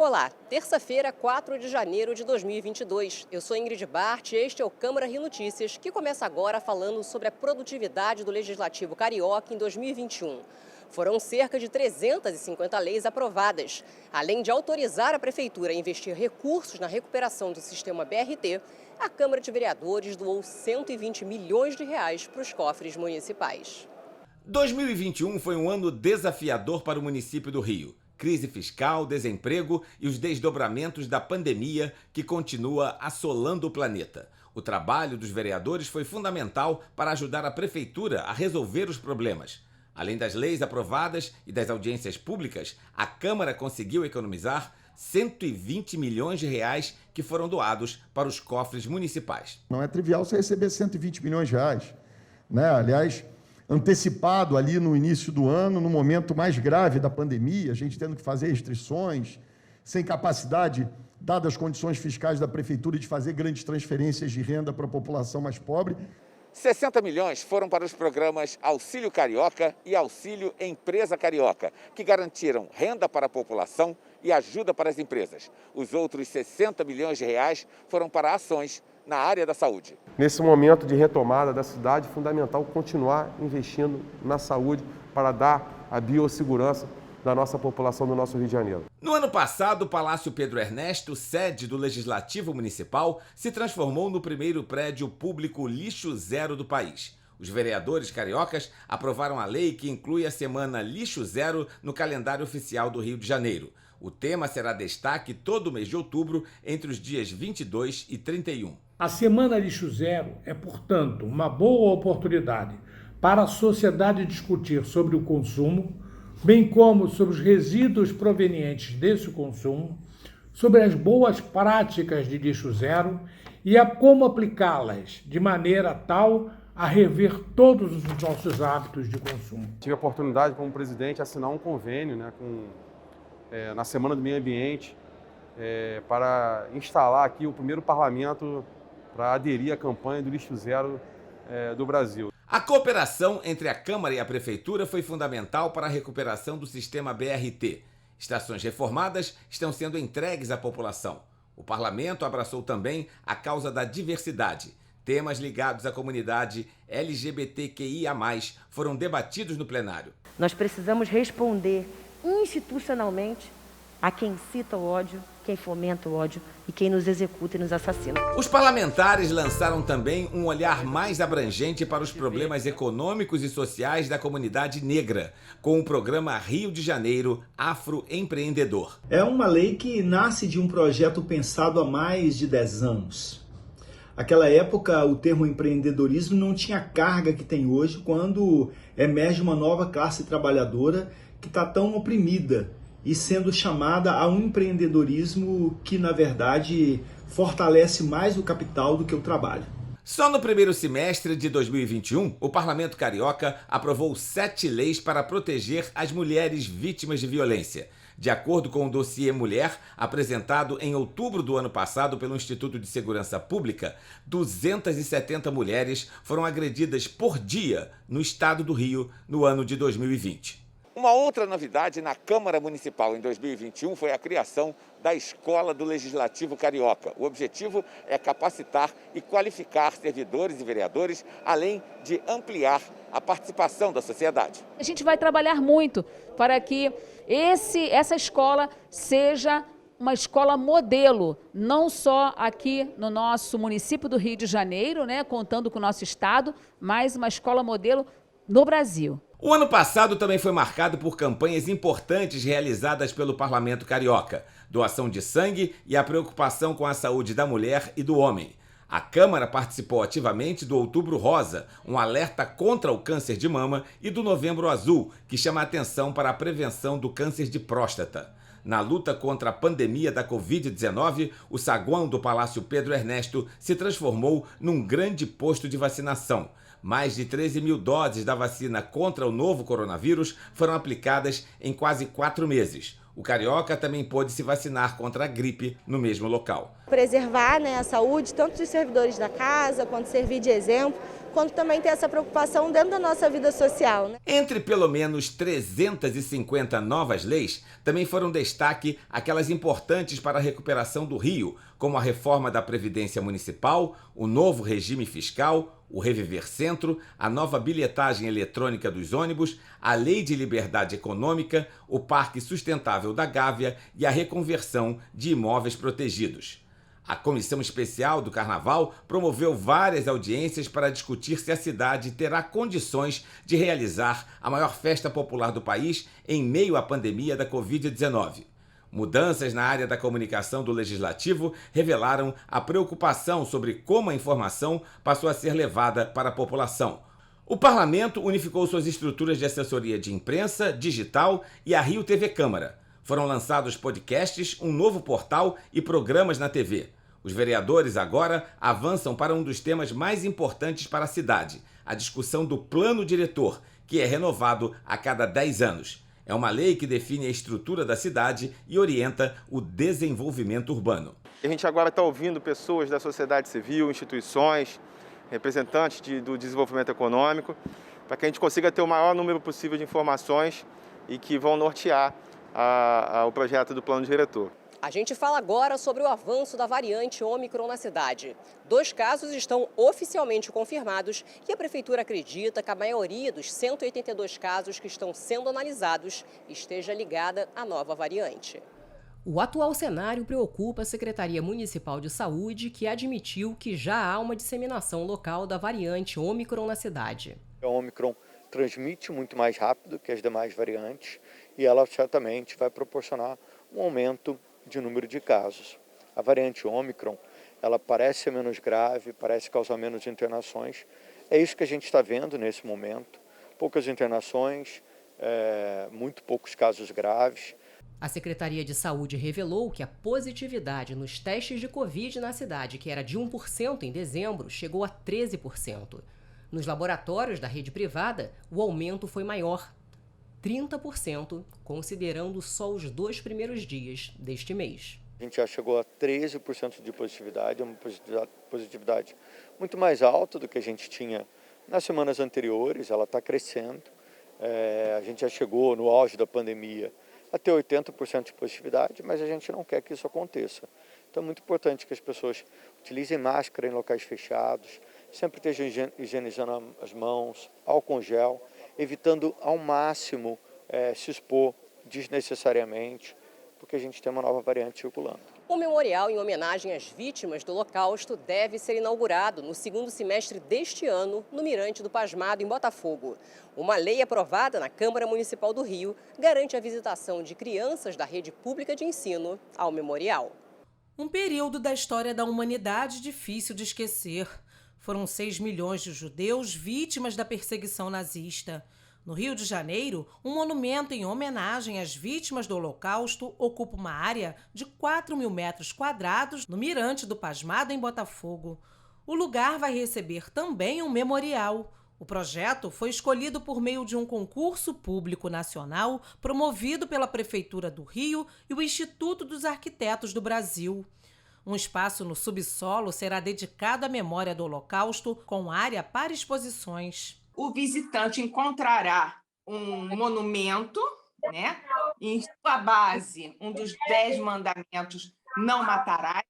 Olá, terça-feira, 4 de janeiro de 2022. Eu sou Ingrid Bart e este é o Câmara Rio Notícias, que começa agora falando sobre a produtividade do Legislativo Carioca em 2021. Foram cerca de 350 leis aprovadas. Além de autorizar a Prefeitura a investir recursos na recuperação do sistema BRT, a Câmara de Vereadores doou 120 milhões de reais para os cofres municipais. 2021 foi um ano desafiador para o município do Rio. Crise fiscal, desemprego e os desdobramentos da pandemia que continua assolando o planeta. O trabalho dos vereadores foi fundamental para ajudar a Prefeitura a resolver os problemas. Além das leis aprovadas e das audiências públicas, a Câmara conseguiu economizar 120 milhões de reais que foram doados para os cofres municipais. Não é trivial você receber 120 milhões de reais, né? Aliás, antecipado ali no início do ano, no momento mais grave da pandemia, a gente tendo que fazer restrições, sem capacidade, dadas as condições fiscais da Prefeitura, de fazer grandes transferências de renda para a população mais pobre. 60 milhões foram para os programas Auxílio Carioca e Auxílio Empresa Carioca, que garantiram renda para a população e ajuda para as empresas. Os outros 60 milhões de reais foram para ações na área da saúde. Nesse momento de retomada da cidade, é fundamental continuar investindo na saúde para dar a biossegurança da nossa população do nosso Rio de Janeiro. No ano passado, o Palácio Pedro Ernesto, sede do Legislativo Municipal, se transformou no primeiro prédio público lixo zero do país. Os vereadores cariocas aprovaram a lei que inclui a Semana Lixo Zero no calendário oficial do Rio de Janeiro. O tema será destaque todo mês de outubro, entre os dias 22 e 31. A Semana Lixo Zero é, portanto, uma boa oportunidade para a sociedade discutir sobre o consumo, bem como sobre os resíduos provenientes desse consumo, sobre as boas práticas de lixo zero e a como aplicá-las de maneira tal a rever todos os nossos hábitos de consumo. Tive a oportunidade, como presidente, de assinar um convênio na Semana do Meio Ambiente para instalar aqui o primeiro parlamento para aderir à campanha do lixo zero do Brasil. A cooperação entre a Câmara e a Prefeitura foi fundamental para a recuperação do sistema BRT. Estações reformadas estão sendo entregues à população. O parlamento abraçou também a causa da diversidade. Temas ligados à comunidade LGBTQIA+, foram debatidos no plenário. Nós precisamos responder institucionalmente a quem incita o ódio, quem fomenta o ódio e quem nos executa e nos assassina. Os parlamentares lançaram também um olhar mais abrangente para os problemas econômicos e sociais da comunidade negra, com o programa Rio de Janeiro Afroempreendedor. É uma lei que nasce de um projeto pensado há mais de 10 anos. Naquela época, o termo empreendedorismo não tinha a carga que tem hoje quando emerge uma nova classe trabalhadora que está tão oprimida e sendo chamada a um empreendedorismo que, na verdade, fortalece mais o capital do que o trabalho. Só no primeiro semestre de 2021, o Parlamento Carioca aprovou 7 leis para proteger as mulheres vítimas de violência. De acordo com o dossiê Mulher, apresentado em outubro do ano passado pelo Instituto de Segurança Pública, 270 mulheres foram agredidas por dia no estado do Rio no ano de 2020. Uma outra novidade na Câmara Municipal em 2021 foi a criação da Escola do Legislativo Carioca. O objetivo é capacitar e qualificar servidores e vereadores, além de ampliar a participação da sociedade. A gente vai trabalhar muito para que essa escola seja uma escola modelo, não só aqui no nosso município do Rio de Janeiro, né, contando com o nosso estado, mas uma escola modelo no Brasil. O ano passado também foi marcado por campanhas importantes realizadas pelo Parlamento Carioca, doação de sangue e a preocupação com a saúde da mulher e do homem. A Câmara participou ativamente do Outubro Rosa, um alerta contra o câncer de mama, e do Novembro Azul, que chama a atenção para a prevenção do câncer de próstata. Na luta contra a pandemia da Covid-19, o saguão do Palácio Pedro Ernesto se transformou num grande posto de vacinação. Mais de 13 mil doses da vacina contra o novo coronavírus foram aplicadas em quase 4 meses. O carioca também pôde se vacinar contra a gripe no mesmo local. Preservar, a saúde tanto dos servidores da casa, quanto servir de exemplo, quanto também ter essa preocupação dentro da nossa vida social, né? Entre pelo menos 350 novas leis, também foram destaque aquelas importantes para a recuperação do Rio, como a reforma da Previdência Municipal, o novo regime fiscal, o Reviver Centro, a nova bilhetagem eletrônica dos ônibus, a Lei de Liberdade Econômica, o Parque Sustentável da Gávea e a reconversão de imóveis protegidos. A Comissão Especial do Carnaval promoveu várias audiências para discutir se a cidade terá condições de realizar a maior festa popular do país em meio à pandemia da Covid-19. Mudanças na área da comunicação do Legislativo revelaram a preocupação sobre como a informação passou a ser levada para a população. O Parlamento unificou suas estruturas de assessoria de imprensa, digital e a Rio TV Câmara. Foram lançados podcasts, um novo portal e programas na TV. Os vereadores agora avançam para um dos temas mais importantes para a cidade, a discussão do plano diretor, que é renovado a cada 10 anos. É uma lei que define a estrutura da cidade e orienta o desenvolvimento urbano. A gente agora está ouvindo pessoas da sociedade civil, instituições, representantes do desenvolvimento econômico, para que a gente consiga ter o maior número possível de informações e que vão nortear o projeto do plano diretor. A gente fala agora sobre o avanço da variante Ômicron na cidade. 2 casos estão oficialmente confirmados e a Prefeitura acredita que a maioria dos 182 casos que estão sendo analisados esteja ligada à nova variante. O atual cenário preocupa a Secretaria Municipal de Saúde, que admitiu que já há uma disseminação local da variante Ômicron na cidade. A Ômicron transmite muito mais rápido que as demais variantes e ela certamente vai proporcionar um aumento de número de casos. A variante Ômicron, ela parece ser menos grave, parece causar menos internações. É isso que a gente está vendo nesse momento. Poucas internações, muito poucos casos graves. A Secretaria de Saúde revelou que a positividade nos testes de Covid na cidade, que era de 1% em dezembro, chegou a 13%. Nos laboratórios da rede privada, o aumento foi maior, 30%, considerando só os 2 primeiros dias deste mês. A gente já chegou a 13% de positividade, uma positividade muito mais alta do que a gente tinha nas semanas anteriores, ela está crescendo. A gente já chegou no auge da pandemia a ter 80% de positividade, mas a gente não quer que isso aconteça. Então é muito importante que as pessoas utilizem máscara em locais fechados, sempre estejam higienizando as mãos, álcool gel, evitando ao máximo se expor desnecessariamente, porque a gente tem uma nova variante circulando. O memorial em homenagem às vítimas do Holocausto deve ser inaugurado no 2º semestre deste ano, no Mirante do Pasmado, em Botafogo. Uma lei aprovada na Câmara Municipal do Rio garante a visitação de crianças da rede pública de ensino ao memorial. Um período da história da humanidade difícil de esquecer. Foram 6 milhões de judeus vítimas da perseguição nazista. No Rio de Janeiro, um monumento em homenagem às vítimas do Holocausto ocupa uma área de 4.000 metros quadrados no Mirante do Pasmado, em Botafogo. O lugar vai receber também um memorial. O projeto foi escolhido por meio de um concurso público nacional promovido pela Prefeitura do Rio e o Instituto dos Arquitetos do Brasil. Um espaço no subsolo será dedicado à memória do Holocausto, com área para exposições. O visitante encontrará um monumento, né? Em sua base, um dos 10 mandamentos, não matarás,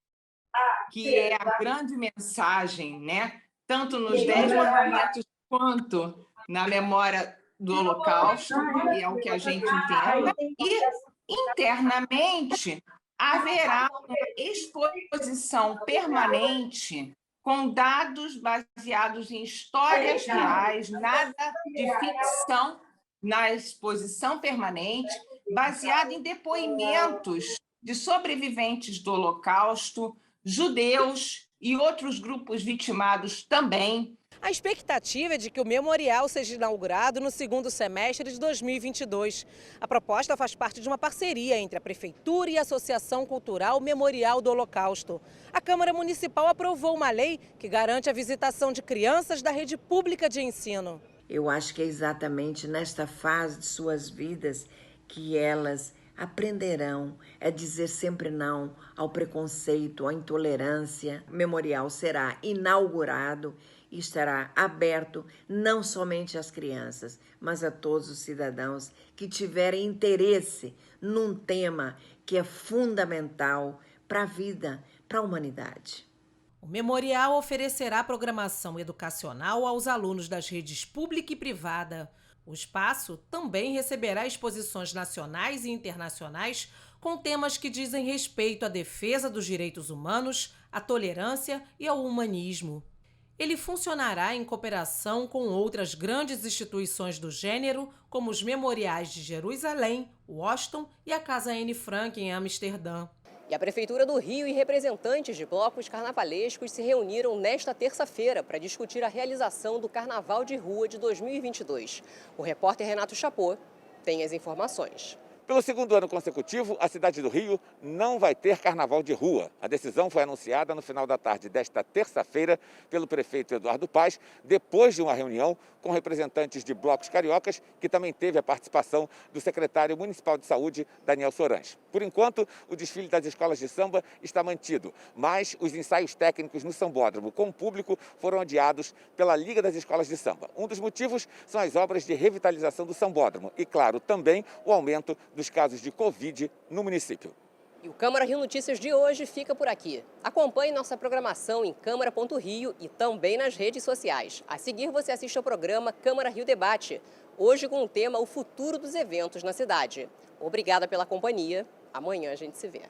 que é a grande mensagem, né? Tanto nos 10 mandamentos quanto na memória do Holocausto, que é o que a gente entenda. E, internamente, haverá uma exposição permanente com dados baseados em histórias reais, nada de ficção na exposição permanente, baseada em depoimentos de sobreviventes do Holocausto, judeus e outros grupos vitimados também. A expectativa é de que o memorial seja inaugurado no 2º semestre de 2022. A proposta faz parte de uma parceria entre a Prefeitura e a Associação Cultural Memorial do Holocausto. A Câmara Municipal aprovou uma lei que garante a visitação de crianças da rede pública de ensino. Eu acho que é exatamente nesta fase de suas vidas que elas aprenderão a dizer sempre não ao preconceito, à intolerância. O memorial será inaugurado e estará aberto não somente às crianças, mas a todos os cidadãos que tiverem interesse num tema que é fundamental para a vida, para a humanidade. O memorial oferecerá programação educacional aos alunos das redes pública e privada. O espaço também receberá exposições nacionais e internacionais com temas que dizem respeito à defesa dos direitos humanos, à tolerância e ao humanismo. Ele funcionará em cooperação com outras grandes instituições do gênero, como os Memoriais de Jerusalém, Washington e a Casa Anne Frank, em Amsterdã. E a Prefeitura do Rio e representantes de blocos carnavalescos se reuniram nesta terça-feira para discutir a realização do Carnaval de Rua de 2022. O repórter Renato Chapot tem as informações. Pelo segundo ano consecutivo, a cidade do Rio não vai ter carnaval de rua. A decisão foi anunciada no final da tarde desta terça-feira pelo prefeito Eduardo Paes, depois de uma reunião com representantes de blocos cariocas, que também teve a participação do secretário municipal de saúde, Daniel Sorange. Por enquanto, o desfile das escolas de samba está mantido, mas os ensaios técnicos no sambódromo com o público foram adiados pela Liga das Escolas de Samba. Um dos motivos são as obras de revitalização do sambódromo e, claro, também o aumento dos casos de Covid no município. E o Câmara Rio Notícias de hoje fica por aqui. Acompanhe nossa programação em câmara.rio e também nas redes sociais. A seguir, você assiste ao programa Câmara Rio Debate, hoje com o tema O Futuro dos Eventos na Cidade. Obrigada pela companhia. Amanhã a gente se vê.